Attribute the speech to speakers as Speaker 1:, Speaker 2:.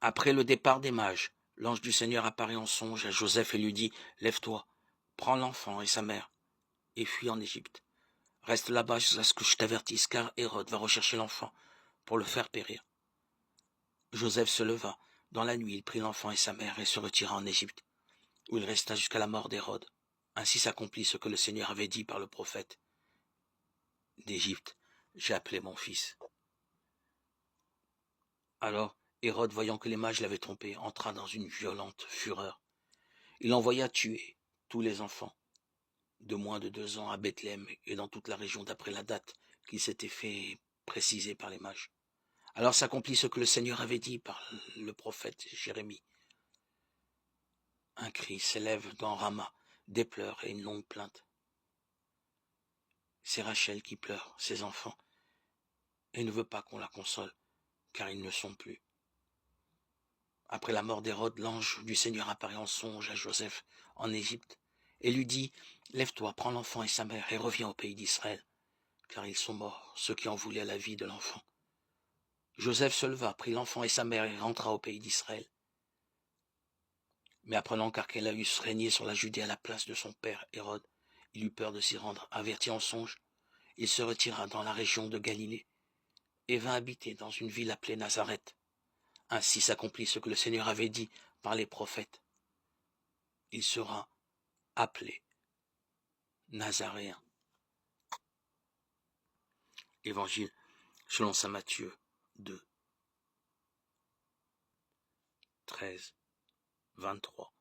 Speaker 1: Après le départ des mages, l'ange du Seigneur apparut en songe à Joseph et lui dit « Lève-toi, prends l'enfant et sa mère, et fuis en Égypte. Reste là-bas jusqu'à ce que je t'avertisse, car Hérode va rechercher l'enfant pour le faire périr. » Joseph se leva. Dans la nuit, il prit l'enfant et sa mère et se retira en Égypte, où il resta jusqu'à la mort d'Hérode. Ainsi s'accomplit ce que le Seigneur avait dit par le prophète. D'Égypte, j'ai appelé mon fils. Alors, Hérode, voyant que les mages l'avaient trompé, entra dans une violente fureur. Il envoya tuer tous les enfants de moins de 2 ans à Bethléem et dans toute la région d'après la date qu'il s'était fait préciser par les mages. Alors s'accomplit ce que le Seigneur avait dit par le prophète Jérémie. Un cri s'élève dans Rama, des pleurs et une longue plainte. C'est Rachel qui pleure, ses enfants, et ne veut pas qu'on la console, car ils ne sont plus. Après la mort d'Hérode, l'ange du Seigneur apparut en songe à Joseph en Égypte et lui dit « Lève-toi, prends l'enfant et sa mère et reviens au pays d'Israël, car ils sont morts, ceux qui en voulaient la vie de l'enfant. » Joseph se leva, prit l'enfant et sa mère et rentra au pays d'Israël. Mais apprenant qu'Archélaüs régnait sur la Judée à la place de son père Hérode, il eut peur de s'y rendre. Averti en songe, il se retira dans la région de Galilée et vint habiter dans une ville appelée Nazareth. Ainsi s'accomplit ce que le Seigneur avait dit par les prophètes. Il sera appelé Nazaréen. Évangile selon saint Matthieu 2, 13, 23.